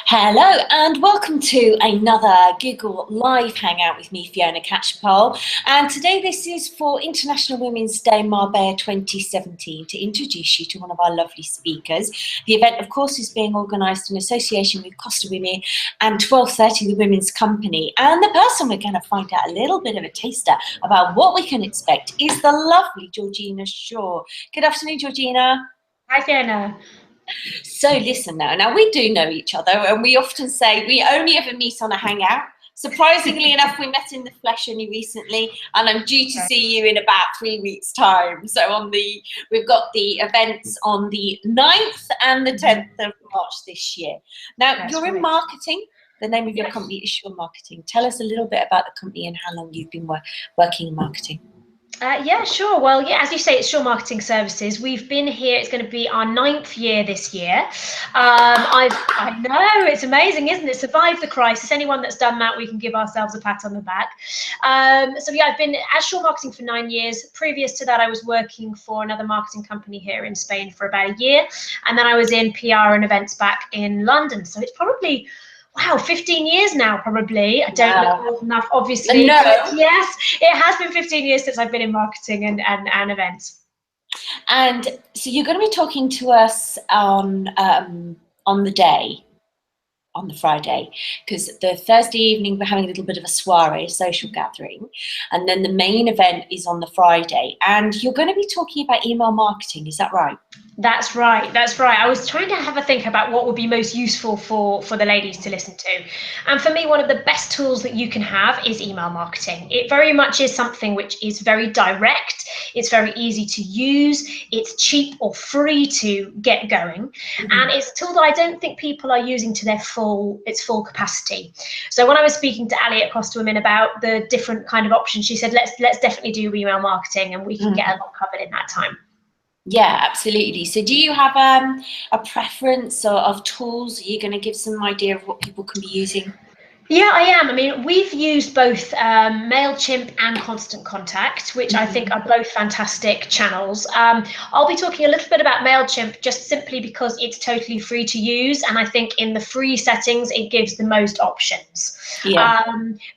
Hello and welcome to another Google Live Hangout with me, Fiona Catchpole. And today this is for International Women's Day Marbella 2017 to introduce you to one of our lovely speakers. The event, of course, is being organised in association with Costa Women and 1230 The Women's Company. And the person we're going to find out a little bit of a taster about what we can expect is the lovely Georgina Shaw. Good afternoon, Georgina. Hi, Fiona. So listen now we do know each other and we often say we only ever meet on a hangout. Surprisingly enough, we met in the flesh only recently, and I'm due to see you in about 3 weeks' time. So we've got the events on the 9th and the 10th of March this year. Now, you're in marketing. The name of your company is Shaw Marketing. Tell us a little bit about the company and how long you've been working in marketing. Yeah, sure. Well, yeah, as you say, it's Shaw Marketing Services. We've been here. It's going to be our 9th year this year. I know, it's amazing, isn't it? Survived the crisis. Anyone that's done that, we can give ourselves a pat on the back. So yeah, I've been at Shaw Marketing for 9 years. Previous to that, I was working for another marketing company here in Spain for about a year. And then I was in PR and events back in London. So it's probably... wow, 15 years now, probably. I don't look old enough, obviously. No. But yes, it has been 15 years since I've been in marketing and events. And so you're going to be talking to us on the day, on the Friday, because the Thursday evening we're having a little bit of a soiree, a social gathering, and then the main event is on the Friday. And you're going to be talking about email marketing, is that right? That's right. That's right. I was trying to have a think about what would be most useful for the ladies to listen to. And for me, one of the best tools that you can have is email marketing. It very much is something which is very direct. It's very easy to use. It's cheap or free to get going. And it's a tool that I don't think people are using to its full capacity. So when I was speaking to Ali at Costa Women about the different kind of options, she said, let's definitely do email marketing and we can get a lot covered in that time. Yeah, absolutely. So do you have a preference of tools? Are you going to give some idea of what people can be using? Yeah, I am. I mean, we've used both MailChimp and Constant Contact, which I think are both fantastic channels. I'll be talking a little bit about MailChimp just simply because it's totally free to use. And I think in the free settings, it gives the most options. Yeah.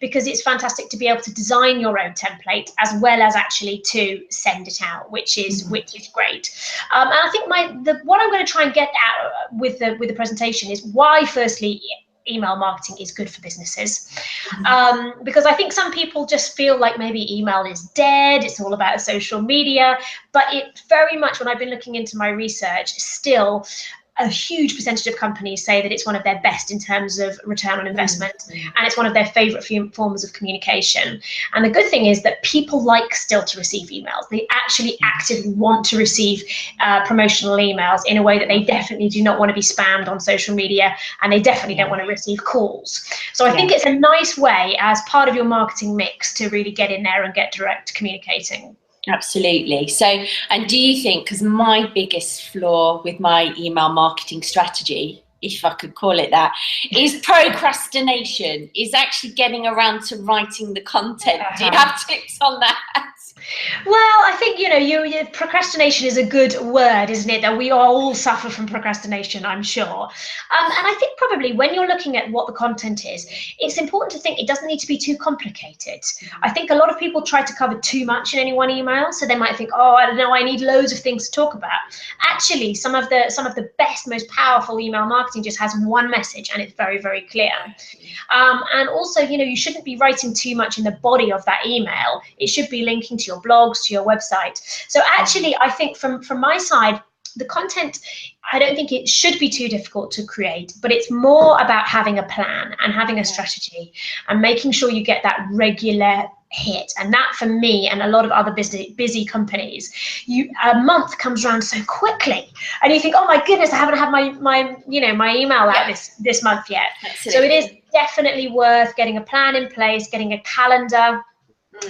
Because it's fantastic to be able to design your own template as well as actually to send it out, which is great. And I think what I'm going to try and get at with the presentation is why, firstly, email marketing is good for businesses, because I think some people just feel like maybe email is dead, it's all about social media, but it very much, when I've been looking into my research, still a huge percentage of companies say that it's one of their best in terms of return on investment, and it's one of their favorite forms of communication. And the good thing is that people like still to receive emails. They actually actively want to receive promotional emails in a way that they definitely do not want to be spammed on social media, and they definitely don't want to receive calls. So I think it's a nice way as part of your marketing mix to really get in there and get direct communicating. Absolutely. So, and do you think, because my biggest flaw with my email marketing strategy, if I could call it that, is procrastination, is actually getting around to writing the content. Do you have tips on that? Well, I think, your procrastination is a good word, isn't it? That we all suffer from procrastination, I'm sure. And I think probably when you're looking at what the content is, it's important to think it doesn't need to be too complicated. I think a lot of people try to cover too much in any one email. So they might think, oh, I don't know, I need loads of things to talk about. Actually, some of the best, most powerful email marketing just has one message and it's very, very clear. And also, you shouldn't be writing too much in the body of that email. It should be linking to your blogs, to your website. So actually, I think from my side, the content, I don't think it should be too difficult to create, but it's more about having a plan and having a strategy and making sure you get that regular hit. And that, for me and a lot of other busy companies, a month comes around so quickly and you think, oh my goodness, I haven't had my email out this month yet. Absolutely. So it is definitely worth getting a plan in place, getting a calendar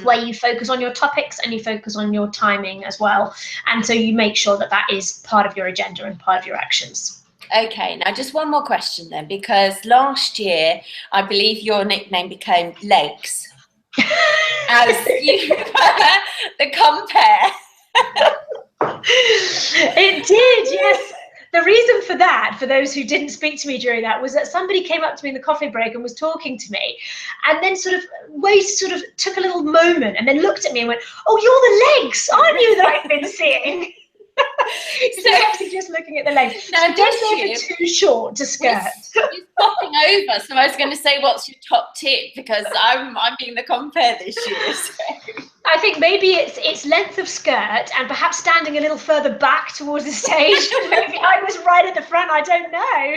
where you focus on your topics and you focus on your timing as well. And so you make sure that is part of your agenda and part of your actions. Okay, now just one more question then, because last year, I believe your nickname became Legs. As you the compare. It did, yes. The reason for that, for those who didn't speak to me during that, was that somebody came up to me in the coffee break and was talking to me, and then sort of took a little moment and then looked at me and went, "Oh, you're the legs, aren't you, that I've been seeing?" So actually just looking at the legs. Now, so don't go for too short to skirt. You're stopping over, so I was going to say, what's your top tip? Because I'm being the compere this year. So. I think maybe it's length of skirt and perhaps standing a little further back towards the stage. Maybe I was right at the front, I don't know.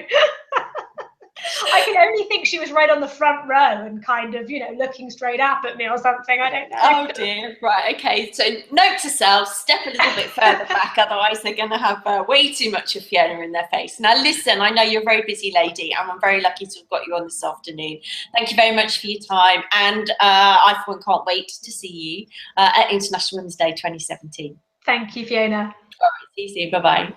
I can only think she was right on the front row and kind of, looking straight up at me or something. I don't know. Oh dear. Right. Okay. So note to self: step a little bit further back. Otherwise, they're going to have way too much of Fiona in their face. Now, listen. I know you're a very busy lady, and I'm very lucky to have got you on this afternoon. Thank you very much for your time, and I for one can't wait to see you at International Women's Day 2017. Thank you, Fiona. All right. See you soon. Bye bye.